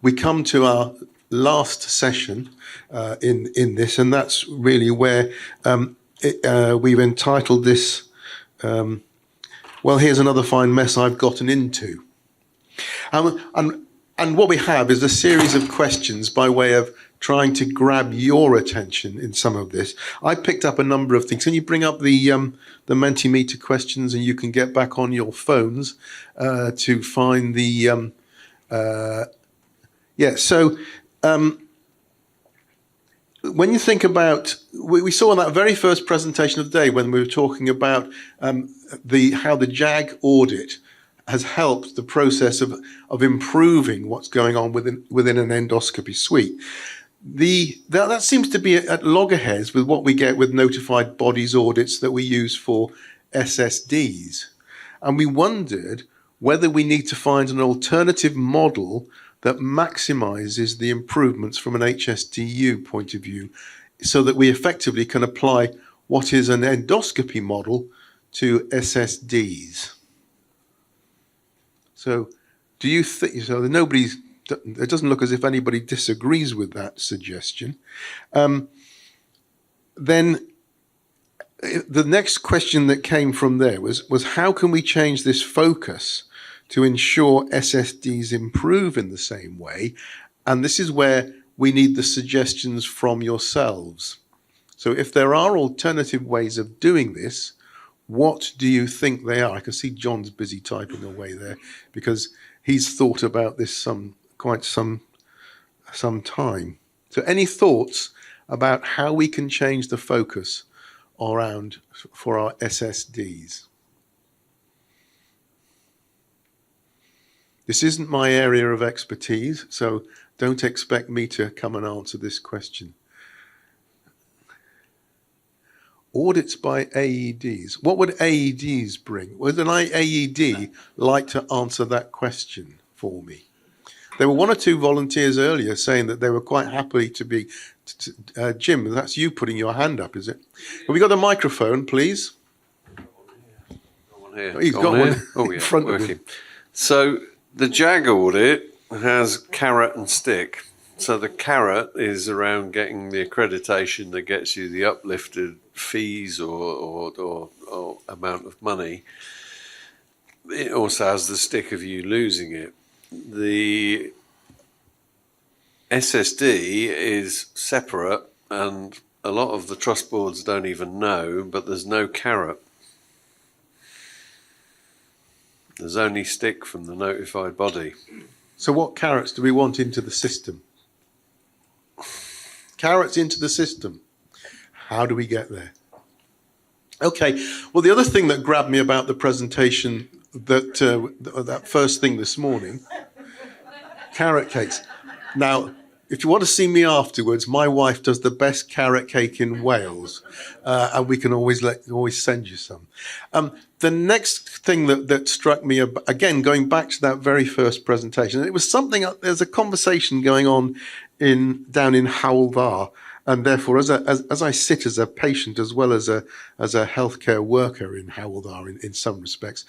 we come to our last session in this, and that's really where we've entitled this, well, here's another fine mess I've gotten into. And what we have is a series of questions by way of trying to grab your attention in some of this. I picked up a number of things. Can you bring up the Mentimeter questions, and you can get back on your phones to find the... when you think about, we saw in that very first presentation of the day when we were talking about how the JAG audit has helped the process of improving what's going on within an endoscopy suite. That seems to be at loggerheads with what we get with notified bodies audits that we use for SSDs. And we wondered whether we need to find an alternative model that maximizes the improvements from an HSTU point of view, so that we effectively can apply what is an endoscopy model to SSDs. So do you think, so it doesn't look as if anybody disagrees with that suggestion. Then the next question that came from there was how can we change this focus to ensure SSDs improve in the same way? And this is where we need the suggestions from yourselves. So if there are alternative ways of doing this, what do you think they are? I can see John's busy typing away there because he's thought about this quite some time. So any thoughts about how we can change the focus around for our SSDs? This isn't my area of expertise, so don't expect me to come and answer this question. Audits by AEDs. What would AEDs bring? Would an AED like to answer that question for me? There were one or two volunteers earlier saying that they were quite happy to be... Jim, that's you putting your hand up, is it? Have we got a microphone, please? One here. Oh, he's got one oh, in front of him. So the JAG audit has carrot and stick. So the carrot is around getting the accreditation that gets you the uplifted fees or amount of money. It also has the stick of you losing it. The SSD is separate, and a lot of the trust boards don't even know, but there's no carrot. There's only stick from the notified body. So what carrots do we want into the system? Carrots into the system. How do we get there? Okay, well, the other thing that grabbed me about the presentation, that first thing this morning, carrot cakes. Now, if you want to see me afterwards, my wife does the best carrot cake in Wales, and we can always send you some. The next thing that struck me, again, going back to that very first presentation, it was something, there's a conversation going on down in Hywel Dda, and therefore, as I sit as a patient as well as a healthcare worker in Hywel Dda in some respects,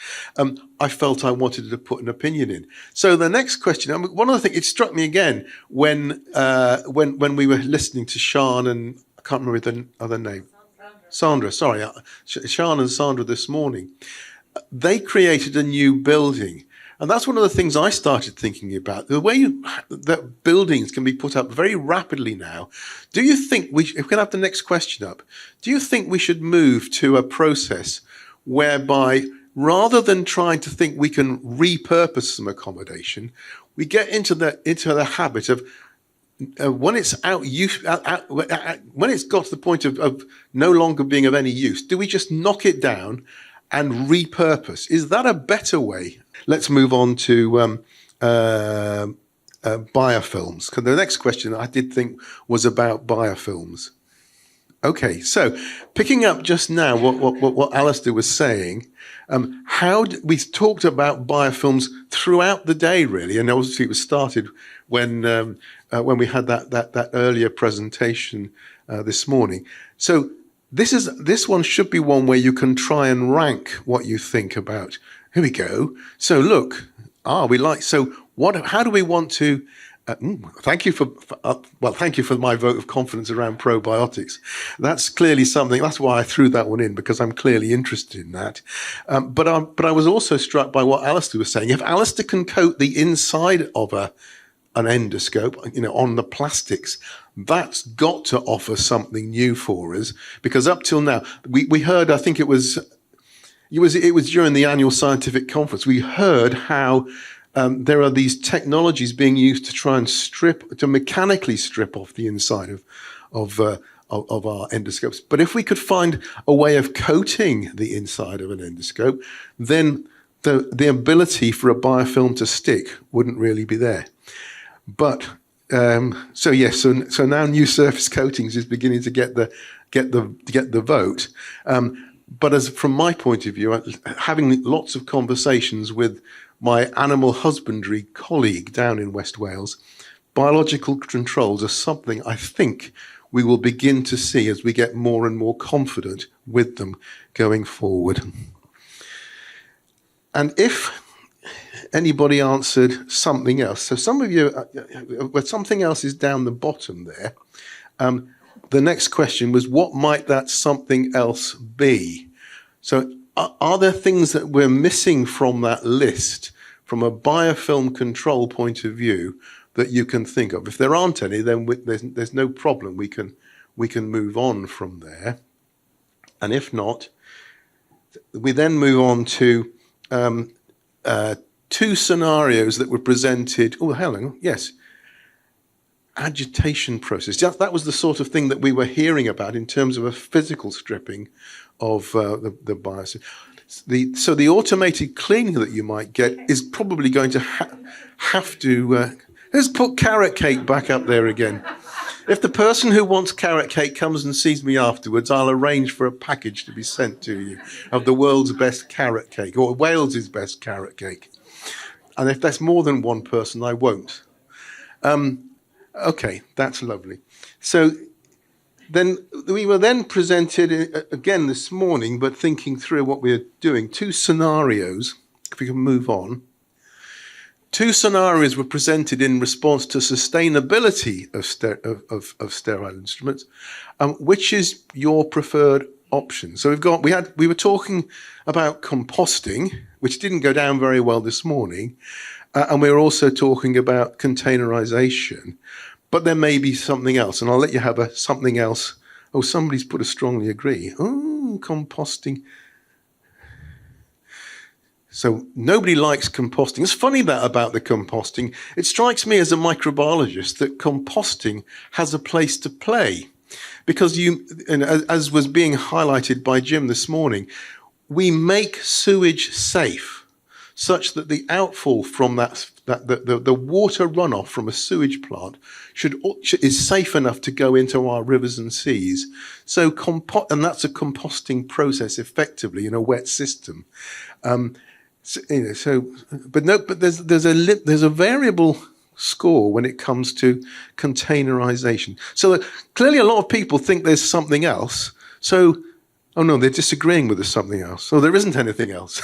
I felt I wanted to put an opinion in. So the next question, one of the things, it struck me again when we were listening to Sian and I can't remember the other name. Sandra, sorry, Sian and Sandra this morning. They created a new building. And that's one of the things I started thinking about, the way that buildings can be put up very rapidly now. Do you think if we can have the next question up, do you think we should move to a process whereby rather than trying to think we can repurpose some accommodation, we get into the habit of when it's when it's got to the point of no longer being of any use, do we just knock it down and repurpose? Is that a better way? Let's move on to biofilms. Because the next question I did think was about biofilms. Okay, so picking up just now what Alistair was saying, we talked about biofilms throughout the day, really, and obviously it was started when we had that earlier presentation this morning. So this one should be one where you can try and rank what you think about. Here we go. So look, how do we want to Thank you thank you for my vote of confidence around probiotics. That's clearly something. That's why I threw that one in, because I'm clearly interested in that. But I was also struck by what Alistair was saying. If Alistair can coat the inside of an endoscope, on the plastics, that's got to offer something new for us. Because up till now, we heard, I think it was during the annual scientific conference, we heard how there are these technologies being used to try and mechanically strip off the inside of our endoscopes. But if we could find a way of coating the inside of an endoscope, then the ability for a biofilm to stick wouldn't really be there. But so now new surface coatings is beginning to get the vote. But from my point of view, having lots of conversations with my animal husbandry colleague down in West Wales, biological controls are something I think we will begin to see as we get more and more confident with them going forward. And if anybody answered something else, so some of you, something else is down the bottom there. The next question was, what might that something else be? So are there things that we're missing from that list from a biofilm control point of view that you can think of? If there aren't any, then there's no problem. We can move on from there. And if not, we then move on to two scenarios that were presented. Oh, Helen, yes. Agitation process. That was the sort of thing that we were hearing about in terms of a physical stripping of the biopsy. So the automated cleaning that you might get is probably going to have to... let's put carrot cake back up there again. If the person who wants carrot cake comes and sees me afterwards, I'll arrange for a package to be sent to you of the world's best carrot cake, or Wales's best carrot cake. And if that's more than one person, I won't. Okay, that's lovely. So then we were then presented again this morning, but thinking through what we're doing, two scenarios, if we can move on. Two scenarios were presented in response to sustainability of sterile instruments. Which is your preferred option? So we were talking about composting, which didn't go down very well this morning, and we were also talking about containerization. But there may be something else, and I'll let you have something else. Oh, somebody's put a strongly agree. Oh, composting. So nobody likes composting. It's funny that about the composting. It strikes me as a microbiologist that composting has a place to play. Because as was being highlighted by Jim this morning, we make sewage safe such that the outfall from the water runoff from a sewage plant is safe enough to go into our rivers and seas. So and that's a composting process effectively in a wet system. But there's a variable score when it comes to containerization. So clearly a lot of people think there's something else. So, oh no, they're disagreeing with there's something else. So there isn't anything else.